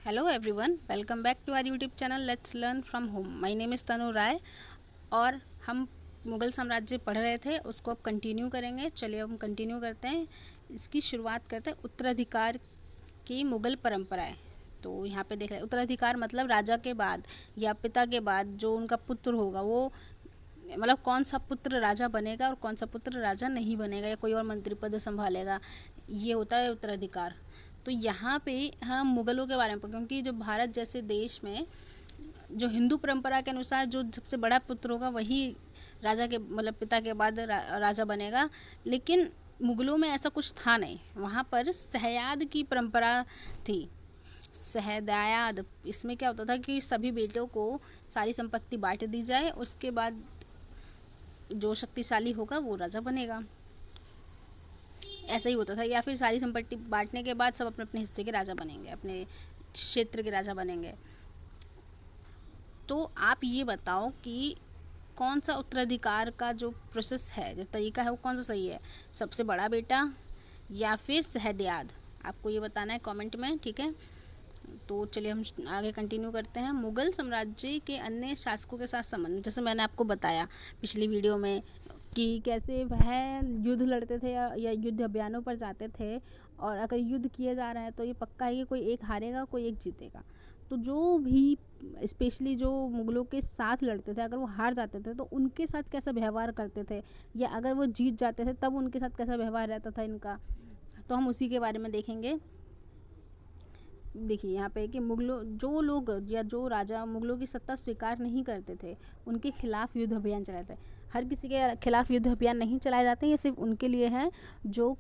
Hello everyone, welcome back to our YouTube channel let's learn from home. My name is Tanu Rai और हम मुग़ल साम्राज्य पढ़ रहे थे, उसको अब कंटिन्यू करेंगे। चलिए अब हम कंटिन्यू करते हैं। इसकी शुरुआत करते हैं उत्तराधिकार की मुग़ल परंपराएं। तो यहाँ पे देख रहे हैं, उत्तराधिकार मतलब राजा के बाद या पिता के बाद जो उनका पुत्र होगा वो, मतलब कौन सा पुत्र राजा बनेगा और कौन सा पुत्र राजा नहीं बनेगा या कोई और मंत्री पद संभालेगा, ये होता है उत्तराधिकार। तो यहाँ पे हम मुग़लों के बारे में, क्योंकि जो भारत जैसे देश में जो हिंदू परंपरा के अनुसार जो सबसे बड़ा पुत्र होगा वही राजा के मतलब पिता के बाद राजा बनेगा, लेकिन मुग़लों में ऐसा कुछ था नहीं। वहाँ पर सहयाद की परंपरा थी। सहदायाद, इसमें क्या होता था कि सभी बेटों को सारी संपत्ति बांट दी जाए, उसके बाद जो शक्तिशाली होगा वो राजा बनेगा। ऐसा ही होता था, या फिर सारी संपत्ति बांटने के बाद सब अपने अपने हिस्से के राजा बनेंगे, अपने क्षेत्र के राजा बनेंगे। तो आप ये बताओ कि कौन सा उत्तराधिकार का जो प्रोसेस है, जो तरीका है, वो कौन सा सही है? सबसे बड़ा बेटा या फिर सहदयाद? आपको ये बताना है कमेंट में, ठीक है। तो चलिए हम आगे कंटिन्यू करते हैं। मुग़ल साम्राज्य के अन्य शासकों के साथ संबंध, जैसे मैंने आपको बताया पिछली वीडियो में कि कैसे वह युद्ध लड़ते थे या युद्ध अभियानों पर जाते थे, और अगर युद्ध किया जा रहा है तो ये पक्का है कि कोई एक हारेगा कोई एक जीतेगा। तो जो भी स्पेशली जो मुग़लों के साथ लड़ते थे, अगर वो हार जाते थे तो उनके साथ कैसा व्यवहार करते थे, या अगर वो जीत जाते थे तब उनके साथ कैसा व्यवहार रहता था इनका, तो हम उसी के बारे में देखेंगे। देखिए यहाँ पे कि मुग़लों जो लोग या जो राजा मुग़लों की सत्ता स्वीकार नहीं करते थे, उनके खिलाफ युद्ध अभियान चलाए थे। हर किसी के खिलाफ युद्ध अभियान नहीं चलाए जाते, ये सिर्फ उनके लिए हैं जो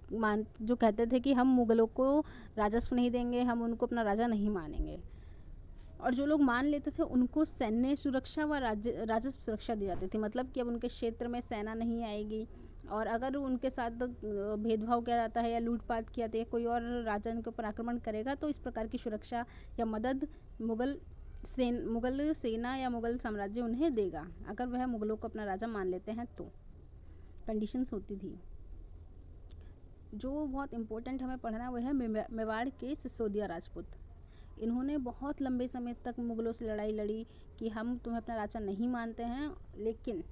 कहते थे कि हम मुग़लों को राजस्व नहीं देंगे, हम उनको अपना राजा नहीं मानेंगे। और जो लोग मान लेते थे उनको सैन्य सुरक्षा व राजस्व सुरक्षा दी जाती थी, मतलब कि अब उनके क्षेत्र में सेना नहीं आएगी, और अगर उनके साथ भेदभाव किया जाता है या लूटपाट किया जाती है, कोई और राजा उनके ऊपर आक्रमण करेगा तो इस प्रकार की सुरक्षा या मदद मुग़ल सेना या मुग़ल साम्राज्य उन्हें देगा, अगर वह मुग़लों को अपना राजा मान लेते हैं तो कंडीशंस होती थी। जो बहुत इम्पोर्टेंट हमें पढ़ना वह है मेवाड़ के सिसोदिया राजपूत। इन्होंने बहुत लंबे समय तक मुग़लों से लड़ाई लड़ी कि हम तुम्हें अपना राजा नहीं मानते हैं, लेकिन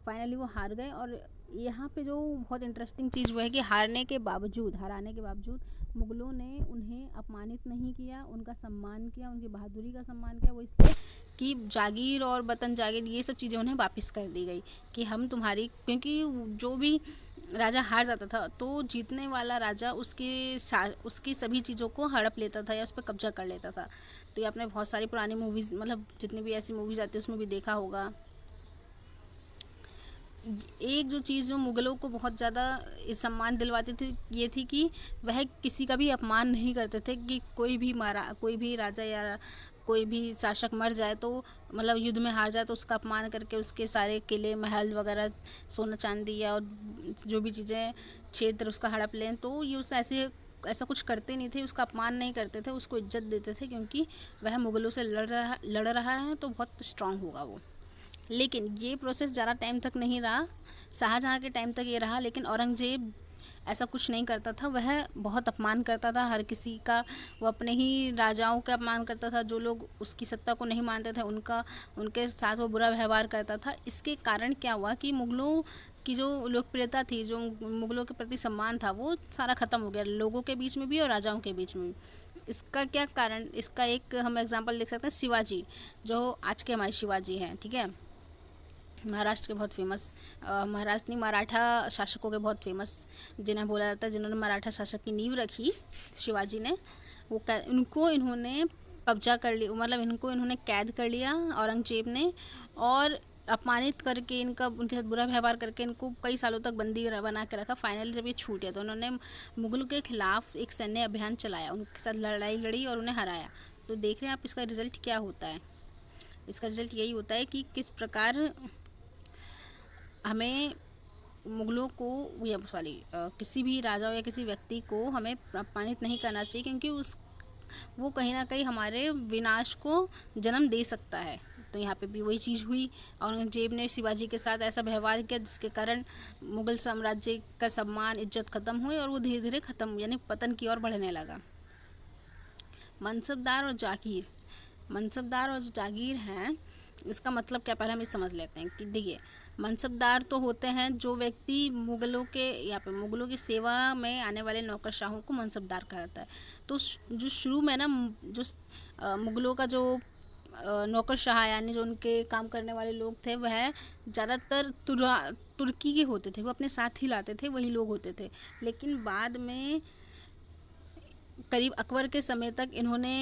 फाइनली वो हार गए। और यहाँ पे जो बहुत इंटरेस्टिंग चीज़ वो है कि हराने के बावजूद मुग़लों ने उन्हें अपमानित नहीं किया, उनका सम्मान किया, उनकी बहादुरी का सम्मान किया। वो इसलिए कि जागीर और वतन जागीर ये सब चीज़ें उन्हें वापस कर दी गई कि हम तुम्हारी, क्योंकि जो भी राजा हार जाता था तो जीतने वाला राजा उसकी सभी चीज़ों को हड़प लेता था या उस पर कब्जा कर लेता था। तो ये आपने बहुत सारी पुरानी मूवीज़, मतलब जितनी भी ऐसी मूवीज़ आती है उसमें भी देखा होगा। एक जो चीज़ जो मुग़लों को बहुत ज़्यादा सम्मान दिलवाती थी ये थी कि वह किसी का भी अपमान नहीं करते थे, कि कोई भी राजा या कोई भी शासक मर जाए तो मतलब युद्ध में हार जाए तो उसका अपमान करके उसके सारे किले महल वगैरह सोना चांदी या और जो भी चीज़ें क्षेत्र उसका हड़प लें, तो ये उस ऐसा कुछ करते नहीं थे, उसका अपमान नहीं करते थे, उसको इज्जत देते थे, क्योंकि वह मुग़लों से लड़ रहा है तो बहुत स्ट्रांग होगा वो। लेकिन ये प्रोसेस ज़्यादा टाइम तक नहीं रहा, शाहजहाँ के टाइम तक ये रहा, लेकिन औरंगज़ेब ऐसा कुछ नहीं करता था। वह बहुत अपमान करता था हर किसी का, वो अपने ही राजाओं का अपमान करता था, जो लोग उसकी सत्ता को नहीं मानते थे उनके साथ वो बुरा व्यवहार करता था। इसके कारण क्या हुआ कि मुग़लों की जो लोकप्रियता थी, जो मुग़लों के प्रति सम्मान था, वो सारा ख़त्म हो गया, लोगों के बीच में भी और राजाओं के बीच में भी। इसका क्या कारण, इसका एक हम एग्जांपल देख सकते हैं, शिवाजी, जो आज के हमारे शिवाजी हैं, ठीक है, महाराष्ट्र के बहुत फेमस, महाराष्ट्र नहीं मराठा शासकों के बहुत फेमस, जिन्हें बोला जाता है जिन्होंने मराठा शासक की नींव रखी, शिवाजी ने। उनको इन्होंने कब्जा कर लिया, मतलब इनको इन्होंने कैद कर लिया औरंगजेब ने, और अपमानित करके उनके साथ बुरा व्यवहार करके इनको कई सालों तक बंदी बना के रखा। फाइनली जब ये छूटे तो उन्होंने मुग़लों के खिलाफ एक सैन्य अभियान चलाया, उनके साथ लड़ाई लड़ी और उन्हें हराया। तो देख रहे हैं आप इसका रिज़ल्ट क्या होता है। इसका रिज़ल्ट यही होता है कि किस प्रकार हमें मुग़लों को या किसी भी राजा या किसी व्यक्ति को हमें अपमानित नहीं करना चाहिए, क्योंकि वो कहीं ना कहीं हमारे विनाश को जन्म दे सकता है। तो यहाँ पे भी वही चीज़ हुई, औरंगजेब ने शिवाजी के साथ ऐसा व्यवहार किया जिसके कारण मुग़ल साम्राज्य का सम्मान इज्जत ख़त्म हुई और वो धीरे धीरे ख़त्म यानी पतन की ओर बढ़ने लगा। मनसबदार और जागीर, मनसबदार और जो जागीर हैं, इसका मतलब क्या, पहले हम ये समझ लेते हैं कि देखिए, मनसबदार तो होते हैं जो व्यक्ति मुग़लों के यहाँ पे मुग़लों की सेवा में आने वाले नौकरशाहों को मनसबदार कहा जाता है। तो जो शुरू में ना जो मुग़लों का जो नौकरशाह यानी जो उनके काम करने वाले लोग थे, वह ज़्यादातर तुर्की के होते थे, वो अपने साथ ही लाते थे, वही लोग होते थे। लेकिन बाद में करीब अकबर के समय तक इन्होंने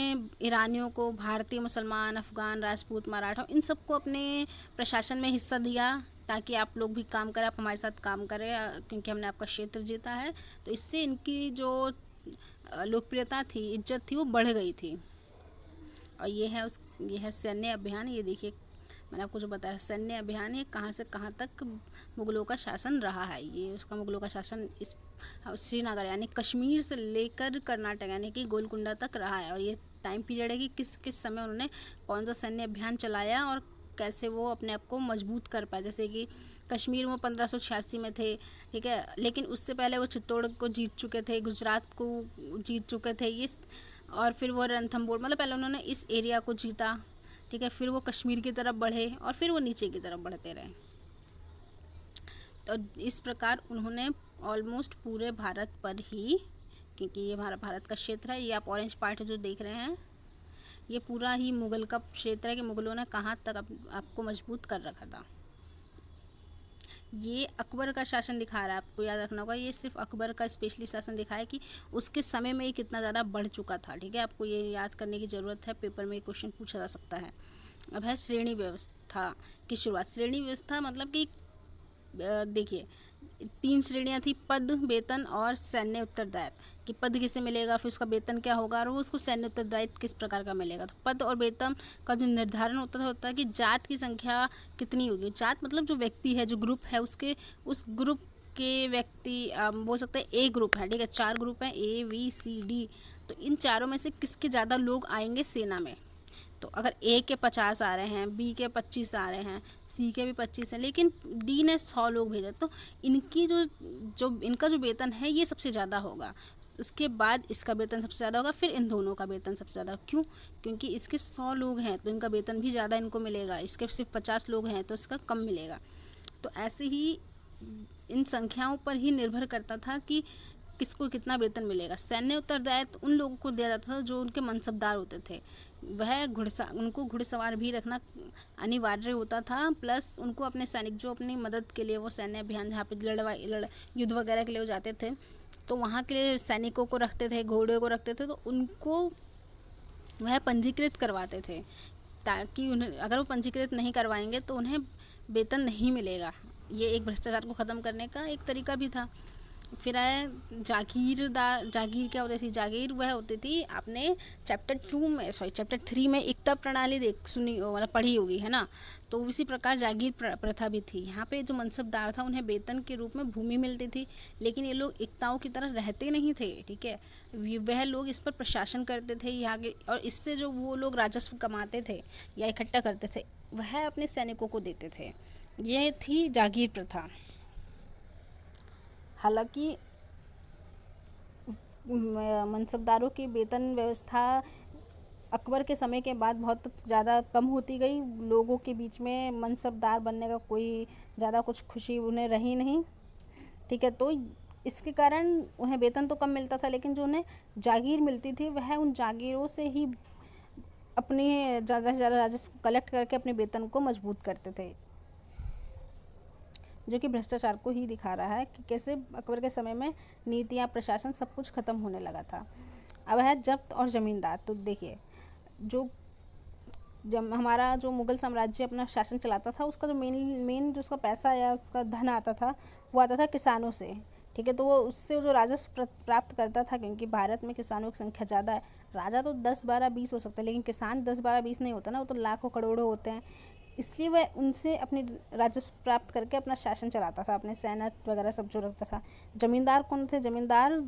ईरानियों को, भारतीय, मुसलमान, अफ़गान, राजपूत, मराठा, इन सबको अपने प्रशासन में हिस्सा दिया ताकि आप लोग भी काम करें, आप हमारे साथ काम करें, क्योंकि हमने आपका क्षेत्र जीता है। तो इससे इनकी जो लोकप्रियता थी, इज्जत थी, वो बढ़ गई थी। और ये है सैन्य अभियान। ये देखिए, मैंने आपको जो बताया सैन्य अभियान, ये कहाँ से कहाँ तक मुग़लों का शासन रहा है। ये उसका मुग़लों का शासन इस श्रीनगर यानी कश्मीर से लेकर कर्नाटक यानी कि गोलकुंडा तक रहा है। और ये टाइम पीरियड है कि किस किस समय उन्होंने कौन सा सैन्य अभियान चलाया और कैसे वो अपने आप को मजबूत कर पाए। जैसे कि कश्मीर में 1586 में थे, ठीक है, लेकिन उससे पहले वो चित्तौड़ को जीत चुके थे, गुजरात को जीत चुके थे ये, और फिर वो रणथंबोर, मतलब पहले उन्होंने इस एरिया को जीता, ठीक है, फिर वो कश्मीर की तरफ बढ़े और फिर वो नीचे की तरफ बढ़ते रहे। तो इस प्रकार उन्होंने ऑलमोस्ट पूरे भारत पर ही, क्योंकि ये हमारा भारत का क्षेत्र है, ये आप ऑरेंज पार्ट जो देख रहे हैं, ये पूरा ही मुग़ल का क्षेत्र है कि मुग़लों ने कहाँ तक आपको मजबूत कर रखा था। ये अकबर का शासन दिखा रहा है, आपको याद रखना होगा, ये सिर्फ अकबर का स्पेशली शासन दिखाया है कि उसके समय में ये कितना ज़्यादा बढ़ चुका था, ठीक है। आपको ये याद करने की ज़रूरत है, पेपर में क्वेश्चन पूछा जा सकता है। अब है श्रेणी व्यवस्था की शुरुआत। श्रेणी व्यवस्था मतलब कि देखिए, 3 श्रेणियाँ थी, पद, वेतन और सैन्य उत्तरदायित्व, कि पद किसे मिलेगा, फिर उसका वेतन क्या होगा और वो उसको सैन्य उत्तरदायित्व किस प्रकार का मिलेगा। तो पद और वेतन का जो निर्धारण होता है कि जात की संख्या कितनी होगी। जात मतलब जो व्यक्ति है, जो ग्रुप है, उसके उस ग्रुप के व्यक्ति बोल सकते हैं ए ग्रुप है, ठीक है, 4 ग्रुप हैं, ABCD। तो इन चारों में से किसके ज़्यादा लोग आएंगे सेना में। तो अगर ए के 50 आ रहे हैं, बी के 25 आ रहे हैं, सी के भी 25 हैं, लेकिन डी ने 100 लोग भेजे, तो इनकी इनका जो वेतन है ये सबसे ज़्यादा होगा। उसके बाद इसका वेतन सबसे ज़्यादा होगा, फिर इन दोनों का वेतन सबसे ज़्यादा। क्यों? क्योंकि इसके 100 लोग हैं तो इनका वेतन भी ज़्यादा इनको मिलेगा, इसके सिर्फ 50 लोग हैं तो इसका कम मिलेगा। तो ऐसे ही इन संख्याओं पर ही निर्भर करता था कि किसको कितना वेतन मिलेगा। सैन्य उत्तरदायित्व उन लोगों को दिया जाता था जो उनके मनसबदार होते थे। वह उनको घुड़सवार भी रखना अनिवार्य होता था, प्लस उनको अपने सैनिक जो अपनी मदद के लिए वो सैन्य अभियान जहाँ पे युद्ध वगैरह के लिए वो जाते थे, तो वहाँ के लिए सैनिकों को रखते थे, घोड़े को रखते थे, तो उनको वह पंजीकृत करवाते थे, ताकि उन्हें, अगर वो पंजीकृत नहीं करवाएंगे तो उन्हें वेतन नहीं मिलेगा। ये एक भ्रष्टाचार को ख़त्म करने का एक तरीका भी था। फिर आए जागीर क्या होती थी। जागीर वह होती थी, आपने चैप्टर 3 में एकता प्रणाली सुनी मतलब पढ़ी होगी, है ना। तो इसी प्रकार जागीर प्रथा भी थी। यहाँ पे जो मनसबदार था उन्हें वेतन के रूप में भूमि मिलती थी, लेकिन ये लोग एकताओं की तरह रहते नहीं थे, ठीक है। वह लोग इस पर प्रशासन करते थे यहाँ के, और इससे जो वो लोग राजस्व कमाते थे या इकट्ठा करते थे वह अपने सैनिकों को देते थे। ये थी जागीर प्रथा। हालांकि मनसबदारों की वेतन व्यवस्था अकबर के समय के बाद बहुत ज़्यादा कम होती गई। लोगों के बीच में मनसबदार बनने का कोई ज़्यादा कुछ खुशी उन्हें रही नहीं, ठीक है। तो इसके कारण उन्हें वेतन तो कम मिलता था, लेकिन जो उन्हें जागीर मिलती थी वह उन जागीरों से ही अपनी ज़्यादा से ज़्यादा राजस्व कलेक्ट करके अपने वेतन को मजबूत करते थे, जो कि भ्रष्टाचार को ही दिखा रहा है कि कैसे अकबर के समय में नीतियाँ, प्रशासन सब कुछ ख़त्म होने लगा था। अब है जब्त और ज़मींदार। तो देखिए, जब हमारा जो मुग़ल साम्राज्य अपना शासन चलाता था, उसका जो मेन जो उसका पैसा या उसका धन आता था वो आता था किसानों से, ठीक है। तो वो उससे जो राजस्व प्राप्त करता था, क्योंकि भारत में किसानों की संख्या ज़्यादा है। राजा तो 10, 12, 20 हो सकता है, लेकिन किसान 10, 12, 20 नहीं होता ना, वो तो लाखों करोड़ों होते हैं। इसलिए वह उनसे अपनी राजस्व प्राप्त करके अपना शासन चलाता था, अपने सैनिक वगैरह सब जो रखता था। ज़मींदार कौन थे? ज़मींदार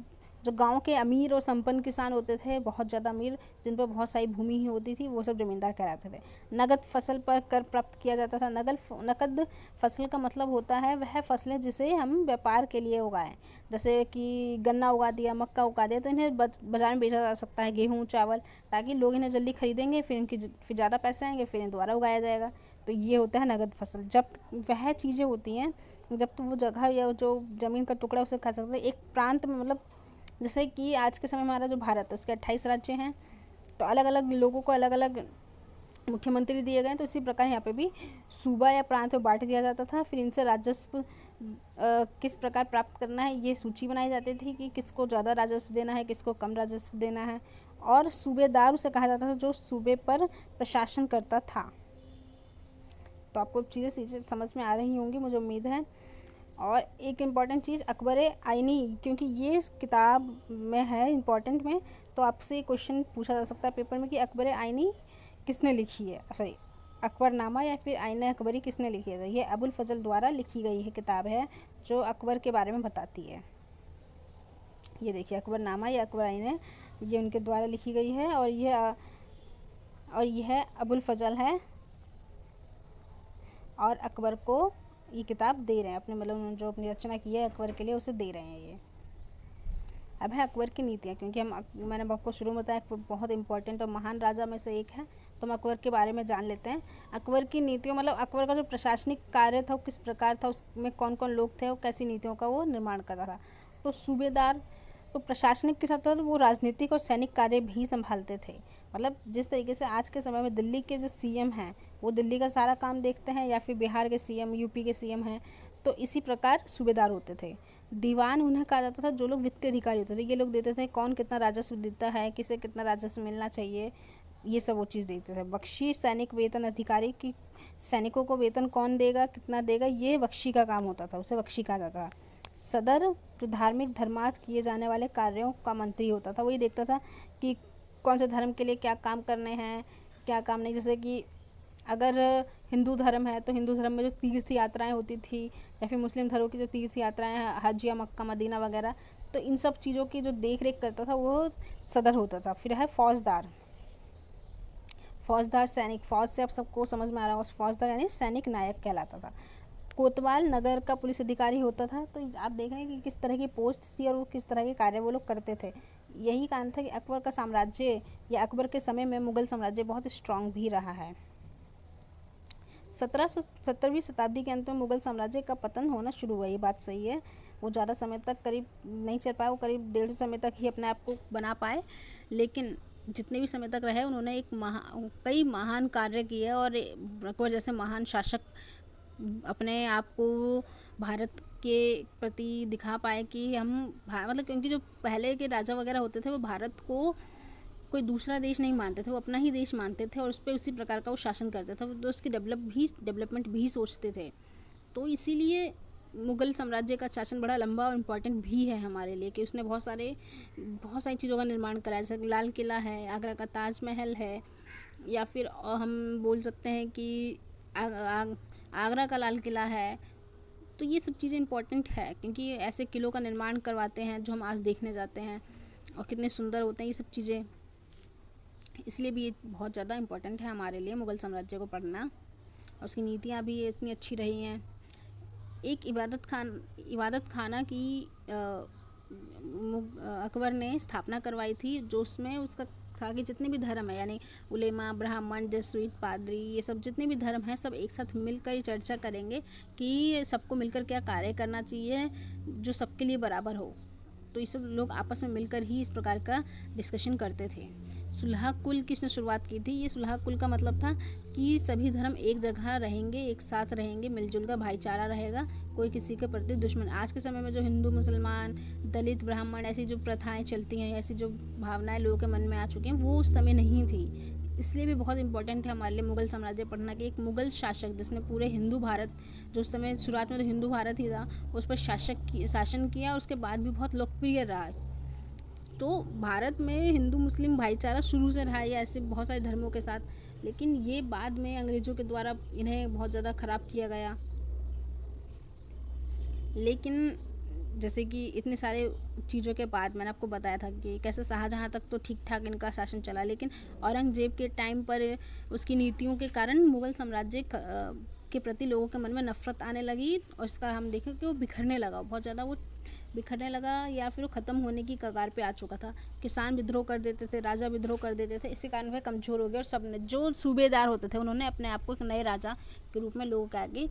जो गांव के अमीर और संपन्न किसान होते थे, बहुत ज़्यादा अमीर, जिन पर बहुत सारी भूमि ही होती थी, वो सब जमींदार कहलाते थे। नगद फसल पर कर प्राप्त किया जाता था। नकद फसल का मतलब होता है वह फसलें जिसे हम व्यापार के लिए उगाएं, जैसे कि गन्ना उगा दिया, मक्का उगा दिया, तो इन्हें बाजार में बेचा जा सकता है, गेहूँ, चावल, ताकि लोग इन्हें जल्दी खरीदेंगे, फिर ज़्यादा पैसे आएंगे, फिर इन्हें दोबारा उगाया जाएगा। तो ये होता है नगद फसल। जब वह चीज़ें होती हैं, जब तो वो जगह या जो ज़मीन का टुकड़ा उसे खा सकते हैं एक प्रांत में, मतलब जैसे कि आज के समय में हमारा जो भारत है उसके 28 राज्य हैं, तो अलग अलग लोगों को अलग अलग मुख्यमंत्री दिए गए, तो इसी प्रकार यहाँ पे भी सूबा या प्रांत में बांट दिया जाता था। फिर इनसे राजस्व किस प्रकार प्राप्त करना है ये सूची बनाई जाती थी कि किसको ज़्यादा राजस्व देना है, किसको कम राजस्व देना है। और सूबेदार उसे कहा जाता था जो सूबे पर प्रशासन करता था। तो आपको चीज़ें समझ में आ रही होंगी, मुझे उम्मीद है। और एक इम्पॉर्टेंट चीज़ अकबर आइनी, क्योंकि ये किताब में है इम्पॉर्टेंट में, तो आपसे क्वेश्चन पूछा जा सकता है पेपर में कि अकबर आइनी किसने लिखी है, सॉरी अकबरनामा या फिर आइन अकबरी किसने लिखी है। ये अबुल फजल द्वारा लिखी गई है किताब है जो अकबर के बारे में बताती है। ये देखिए अकबरनामा या अकबर आइन, ये उनके द्वारा लिखी गई है और यह अबुल फजल है और अकबर को ये किताब दे रहे हैं, अपने मतलब जो अपनी रचना की है अकबर के लिए उसे दे रहे हैं ये। अब है अकबर की नीतियाँ, क्योंकि मैंने आपको शुरू में बताया अकबर बहुत इंपॉर्टेंट और महान राजा में से एक है, तो हम अकबर के बारे में जान लेते हैं। अकबर की नीतियों, मतलब अकबर का जो प्रशासनिक कार्य था वो किस प्रकार था, उसमें कौन कौन लोग थे और कैसी नीतियों का वो निर्माण करता था। तो सूबेदार तो प्रशासनिक के साथ साथ वो राजनीतिक और सैनिक कार्य भी संभालते थे। मतलब जिस तरीके से आज के समय में दिल्ली के जो सीएम हैं वो दिल्ली का सारा काम देखते हैं, या फिर बिहार के सीएम, यूपी के सीएम हैं, तो इसी प्रकार सूबेदार होते थे। दीवान उन्हें कहा जाता था जो लोग वित्तीय अधिकारी होते थे, ये लोग देते थे कौन कितना राजस्व देता है, किसे कितना राजस्व मिलना चाहिए, ये सब वो चीज़ देते थे। बख्शी सैनिक वेतन अधिकारी की सैनिकों को वेतन कौन देगा, कितना देगा, ये बख्शी का काम होता था, उसे बख्शी कहा जाता था। सदर जो धार्मिक धर्मार्थ किए जाने वाले कार्यों का मंत्री होता था, वही देखता था कि कौन से धर्म के लिए क्या काम करने हैं, क्या काम नहीं। जैसे कि अगर हिंदू धर्म है तो हिंदू धर्म में जो तीर्थ यात्राएं होती थी, या फिर मुस्लिम धर्मों की जो तीर्थ यात्राएं हैं, हज या मक्का मदीना वगैरह, तो इन सब चीज़ों की जो देख रेख करता था वो सदर होता था। फिर है फौजदार। फौजदार सैनिक, फौज से आप सबको समझ में आ रहा होगा, फौजदार यानी सैनिक नायक कहलाता था। कोतवाल नगर का पुलिस अधिकारी होता था। तो आप देख रहे हैं कि किस तरह की पोस्ट थी और वो किस तरह के कार्य वो लोग करते थे। यही कारण था कि अकबर का साम्राज्य या अकबर के समय में मुगल साम्राज्य बहुत स्ट्रांग भी रहा है। 17वीं शताब्दी के अंत में मुगल साम्राज्य का पतन होना शुरू हुआ, ये बात सही है। वो ज़्यादा समय तक करीब नहीं चल पाया, वो करीब 150 समय तक ही अपने आप को बना पाए, लेकिन जितने भी समय तक रहे उन्होंने कई महान कार्य किए और अकबर जैसे महान शासक अपने आप को भारत के प्रति दिखा पाए कि हम मतलब, क्योंकि जो पहले के राजा वगैरह होते थे वो भारत को कोई दूसरा देश नहीं मानते थे, वो अपना ही देश मानते थे और उस पर उसी प्रकार का वो शासन करते थे, तो उसकी डेवलपमेंट भी सोचते थे। तो इसीलिए मुगल साम्राज्य का शासन बड़ा लंबा और इम्पॉर्टेंट भी है हमारे लिए, कि उसने बहुत सारी चीज़ों का निर्माण कराया। जैसे लाल किला है, आगरा का ताजमहल है, या फिर हम बोल सकते हैं कि आगरा का लाल किला है। तो ये सब चीज़ें इम्पॉर्टेंट है, क्योंकि ऐसे किलों का निर्माण करवाते हैं जो हम आज देखने जाते हैं और कितने सुंदर होते हैं ये सब चीज़ें। इसलिए भी ये बहुत ज़्यादा इम्पॉर्टेंट है हमारे लिए मुगल साम्राज्य को पढ़ना, और उसकी नीतियाँ भी इतनी अच्छी रही हैं। एक इबादत खाना की अकबर ने स्थापना करवाई थी, जो उसमें उसका था कि जितने भी धर्म है, यानी उलेमा, ब्राह्मण, जेसुइट, पादरी, ये सब जितने भी धर्म हैं सब एक साथ मिलकर चर्चा करेंगे कि सबको मिलकर क्या कार्य करना चाहिए जो सबके लिए बराबर हो। तो ये सब लोग आपस में मिलकर ही इस प्रकार का डिस्कशन करते थे। सुलह कुल किसने शुरुआत की थी? ये सुलह कुल का मतलब था कि सभी धर्म एक जगह रहेंगे, एक साथ रहेंगे, मिलजुल का भाईचारा रहेगा, कोई किसी के प्रति दुश्मन। आज के समय में जो हिंदू, मुसलमान, दलित, ब्राह्मण, ऐसी जो प्रथाएं चलती हैं, ऐसी जो भावनाएं लोगों के मन में आ चुकी हैं, वो उस समय नहीं थी। इसलिए भी बहुत इंपॉर्टेंट है हमारे लिए मुगल साम्राज्य पढ़ना, कि एक मुगल शासक जिसने पूरे हिंदू भारत, जो उस समय शुरुआत में तो हिंदू भारत ही था, उस पर शासन किया और उसके बाद भी बहुत लोकप्रिय रहा। तो भारत में हिंदू मुस्लिम भाईचारा शुरू से रहा है, ऐसे बहुत सारे धर्मों के साथ, लेकिन ये बाद में अंग्रेज़ों के द्वारा इन्हें बहुत ज़्यादा ख़राब किया गया। लेकिन जैसे कि इतने सारे चीज़ों के बाद मैंने आपको बताया था कि कैसे शाहजहाँ तक तो ठीक ठाक इनका शासन चला, लेकिन औरंगजेब के टाइम पर उसकी नीतियों के कारण मुग़ल साम्राज्य के प्रति लोगों के मन में नफ़रत आने लगी, और इसका हम देखें कि वो बिखरने लगा, बहुत ज़्यादा वो बिखरने लगा, या फिर वो ख़त्म होने की कगार पे आ चुका था। किसान विद्रोह कर देते थे, राजा विद्रोह कर देते थे, इसी कारण वह कमज़ोर हो गया, और सब ने जो सूबेदार होते थे उन्होंने अपने आप को एक नए राजा के रूप में लोगों के आगे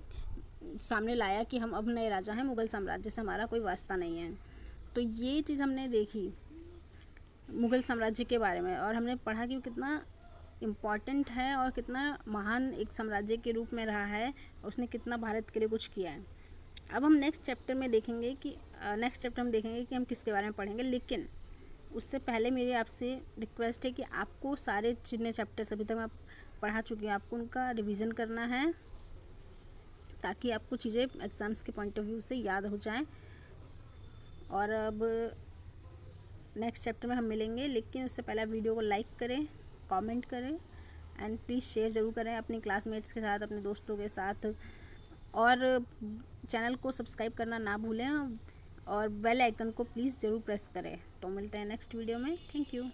सामने लाया कि हम अब नए राजा हैं, मुग़ल साम्राज्य से हमारा कोई वास्ता नहीं है। तो ये चीज़ हमने देखी मुग़ल साम्राज्य के बारे में, और हमने पढ़ा कि वो कितना इम्पॉर्टेंट है और कितना महान एक साम्राज्य के रूप में रहा है, उसने कितना भारत के लिए कुछ किया है। अब हम नेक्स्ट चैप्टर में देखेंगे कि हम किसके बारे में पढ़ेंगे, लेकिन उससे पहले मेरी आपसे रिक्वेस्ट है कि आपको सारे जितने चैप्टर्स अभी तक मैं पढ़ा चुकी हूँ आपको उनका रिवीजन करना है, ताकि आपको चीज़ें एग्ज़ाम्स के पॉइंट ऑफ व्यू से याद हो जाएं। और अब नेक्स्ट चैप्टर में हम मिलेंगे, लेकिन उससे पहले आप वीडियो को लाइक करें, कमेंट करें, एंड प्लीज़ शेयर ज़रूर करें अपने क्लासमेट्स के साथ, अपने दोस्तों के साथ, और चैनल को सब्सक्राइब करना ना भूलें, और बेल आइकन को प्लीज़ ज़रूर प्रेस करें। तो मिलते हैं नेक्स्ट वीडियो में। Thank you.